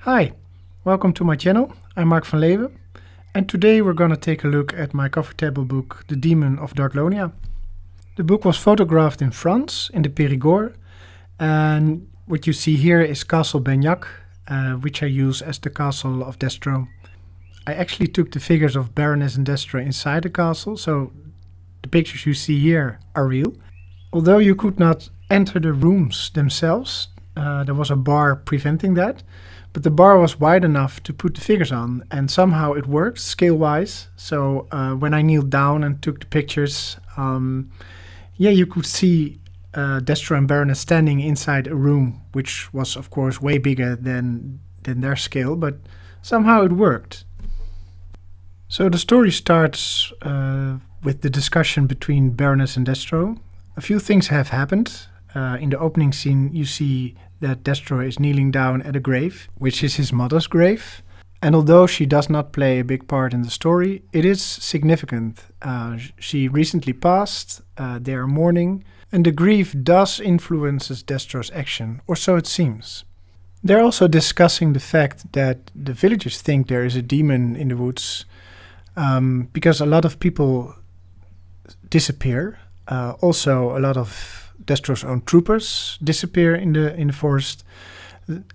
Hi, welcome to my channel. I'm Mark van Leeuwen, and today we're going to take a look at my coffee table book, The Demon of Darklonia. The book was photographed in France, in the Perigord, and what you see here is Castle Bagnac, which I use as the castle of Destro. I actually took the figures of Baroness and Destro inside the castle, so the pictures you see here are real. Although you could not enter the rooms themselves, there was a bar preventing that. But the bar was wide enough to put the figures on, and somehow it worked scale-wise. So when I kneeled down and took the pictures, you could see Destro and Baroness standing inside a room, which was, of course, way bigger than their scale, but somehow it worked. So the story starts with the discussion between Baroness and Destro. A few things have happened. In the opening scene, you see that Destro is kneeling down at a grave, which is his mother's grave. And although she does not play a big part in the story, it is significant. She recently passed, they are mourning, and the grief does influences Destro's action, or so it seems. They're also discussing the fact that the villagers think there is a demon in the woods, because a lot of people disappear. Also, a lot of Destro's own troopers disappear in the forest,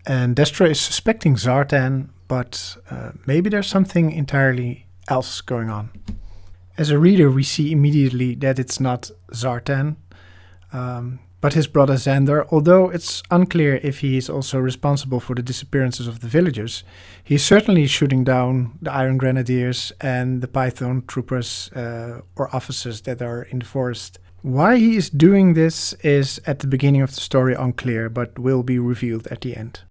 and Destro is suspecting Zartan, but maybe there's something entirely else going on. As a reader, we see immediately that it's not Zartan, but his brother Zandar, although it's unclear if he is also responsible for the disappearances of the villagers. He's certainly shooting down the Iron Grenadiers and the Python troopers or officers that are in the forest. Why he is doing this is at the beginning of the story unclear, but will be revealed at the end.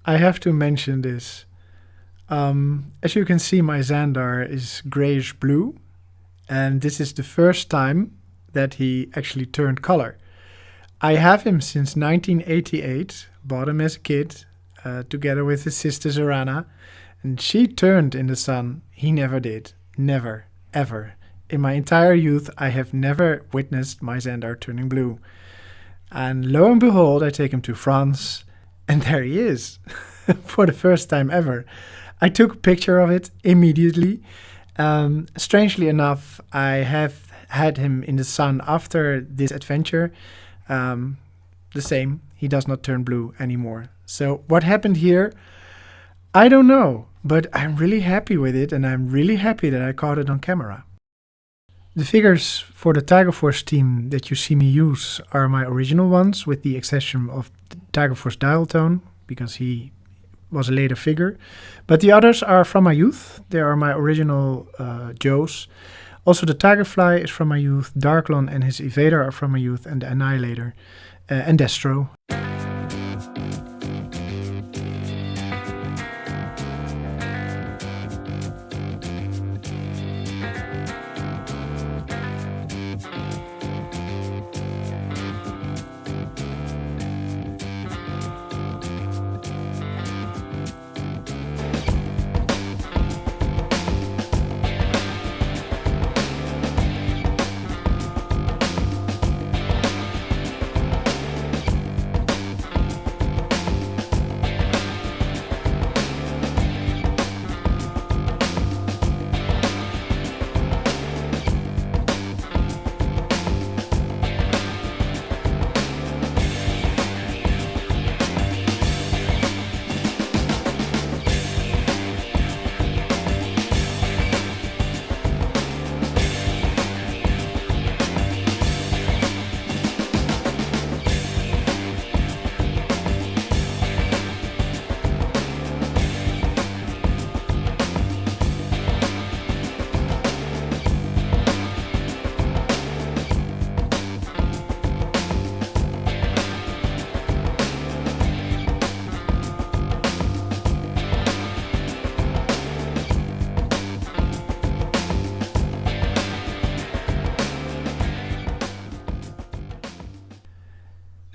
I have to mention this. As you can see, my Zandar is grayish blue, and this is the first time that he actually turned color. I have him since 1988, bought him as a kid, together with his sister Zorana, and she turned in the sun. He never did. Never. Ever. In my entire youth, I have never witnessed my Zandar turning blue. And lo and behold, I take him to France, and there he is, for the first time ever. I took a picture of it immediately. Strangely enough, I have had him in the sun after this adventure. The same, he does not turn blue anymore. So what happened here, I don't know, but I'm really happy with it, and I'm really happy that I caught it on camera. The figures for the Tiger Force team that you see me use are my original ones, with the exception of Tiger Force Dialtone, because he was a later figure. But the others are from my youth. They are my original Joes. Also, the Tigerfly is from my youth, Darklon and his Evader are from my youth, and the Annihilator and Destro.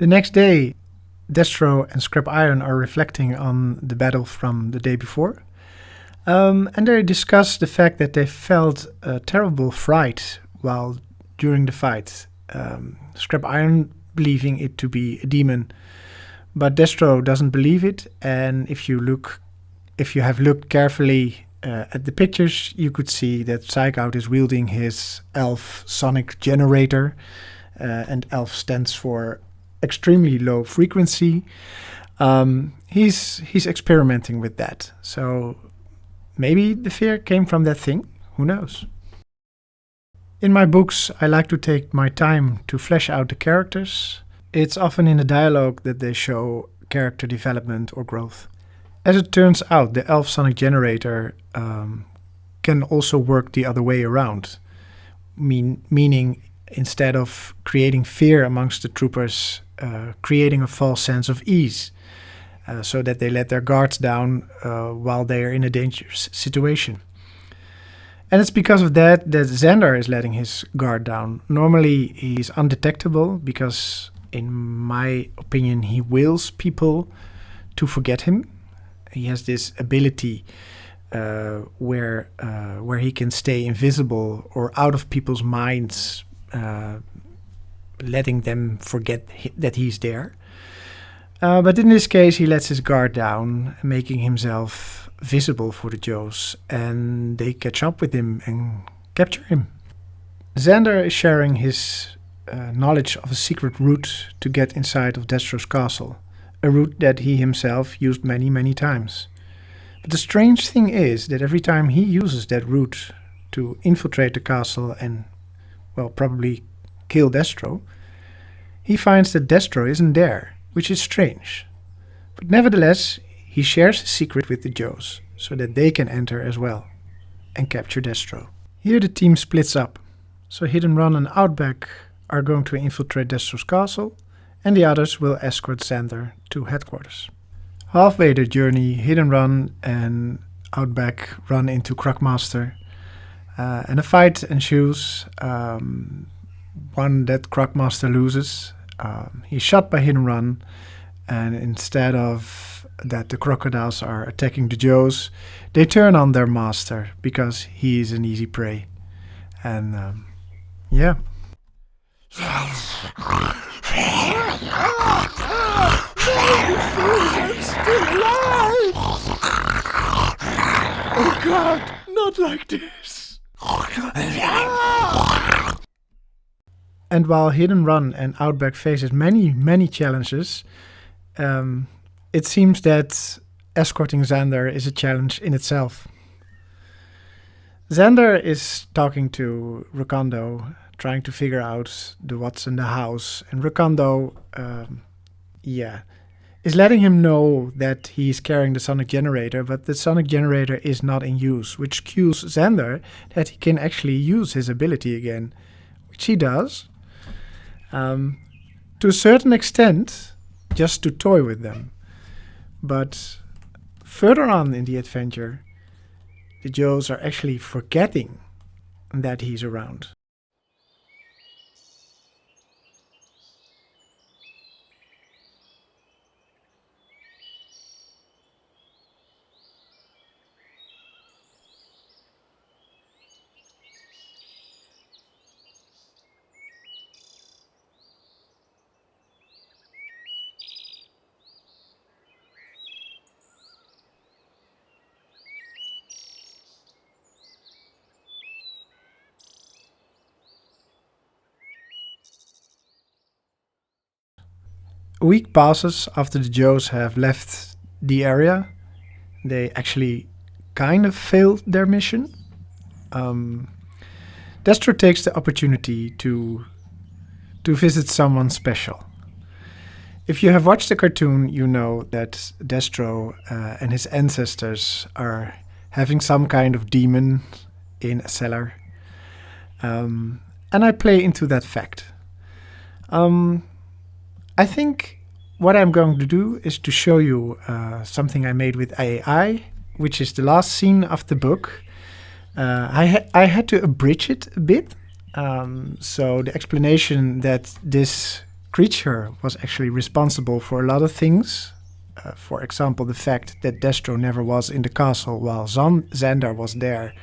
The next day, Destro and Scrap Iron are reflecting on the battle from the day before. And they discuss the fact that they felt a terrible fright while during the fight. Scrap Iron believing it to be a demon, but Destro doesn't believe it. And if you have looked carefully at the pictures, you could see that Psychout is wielding his elf sonic generator, and elf stands for extremely low frequency. He's experimenting with that, so maybe the fear came from that thing. Who knows? In my books, I like to take my time to flesh out the characters. It's often in the dialogue that they show character development or growth. As it turns out, the elf sonic generator can also work the other way around, meaning instead of creating fear amongst the troopers, creating a false sense of ease, so that they let their guards down while they are in a dangerous situation. And it's because of that Zandar is letting his guard down. Normally he's undetectable because, in my opinion, he wills people to forget him. He has this ability where he can stay invisible or out of people's minds, letting them forget that he's there. But in this case, he lets his guard down, making himself visible for the Joes, and they catch up with him and capture him. Zandar is sharing his knowledge of a secret route to get inside of Destro's castle, a route that he himself used many, many times. But the strange thing is that every time he uses that route to infiltrate the castle and, well, probably kill Destro, he finds that Destro isn't there, which is strange. But nevertheless, he shares his secret with the Joes, so that they can enter as well and capture Destro. Here the team splits up, so Hit and Run and Outback are going to infiltrate Destro's castle, and the others will escort Zandar to headquarters. Halfway the journey, Hit and Run and Outback run into Crockmaster, and a fight ensues, one that Crockmaster loses. He's shot by Hit and Run, and instead of that the crocodiles are attacking the Joes, they turn on their master because he is an easy prey. And yeah. I'm still alive! Oh God, not like this! And while Hit and Run and Outback faces many, many challenges, it seems that escorting Zandar is a challenge in itself. Zandar is talking to Recondo, trying to figure out the what's in the house, and Recondo, is letting him know that he's carrying the sonic generator, but the sonic generator is not in use, which cues Zandar that he can actually use his ability again, which he does, to a certain extent, just to toy with them. But further on in the adventure, the Joes are actually forgetting that he's around. A week passes after the Joes have left the area. They actually kind of failed their mission. Destro takes the opportunity to visit someone special. If you have watched the cartoon, you know that Destro and his ancestors are having some kind of demon in a cellar. And I play into that fact. I think what I'm going to do is to show you something I made with AI, which is the last scene of the book. I had to abridge it a bit. So the explanation that this creature was actually responsible for a lot of things. For example, the fact that Destro never was in the castle while Zandar was there.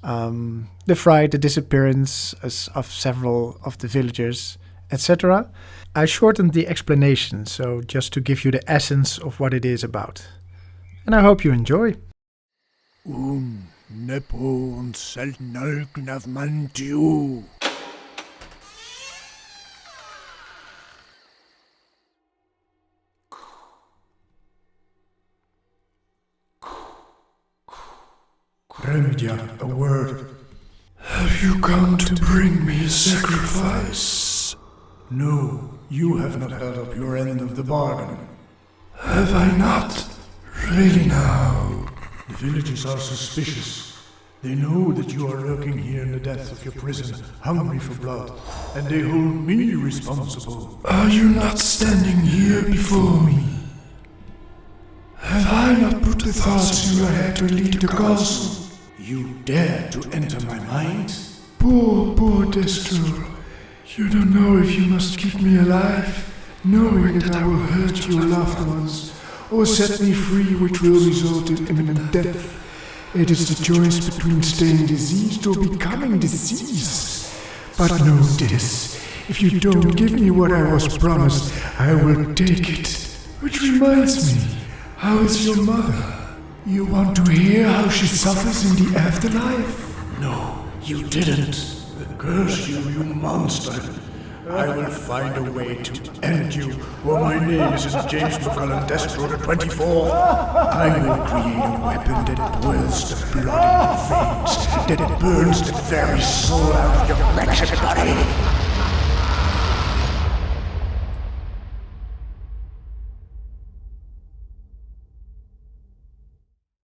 The fright, the disappearance of several of the villagers, etc. I shortened the explanation, so just to give you the essence of what it is about. And I hope you enjoy. Nepo und selten av mantiu. Remedia, a word. Have you come to bring me a sacrifice? No, you have not held up your end of the bargain. Have I not? Really now? The villagers are suspicious. They know that you are lurking here in the depths of your prison, hungry for blood, and they hold me responsible. Are you not standing here before me? Have I not put the thoughts in your head to leave the castle? You dare to enter my mind? Poor Destro. You don't know if you must keep me alive, knowing that I will hurt your loved ones, or set me free, which will result in imminent death. It is the choice between staying diseased or becoming diseased. But know this, if you don't give me what I was promised, I will take it. Which reminds me, how is your mother? You want to hear how she suffers in the afterlife? No, you didn't. Curse you, you monster. I will find a way to end you, or my name isn't James McCullen Destro the 24th. I will create a weapon that boils the blood in your veins, that burns the very soul out of your wretched body.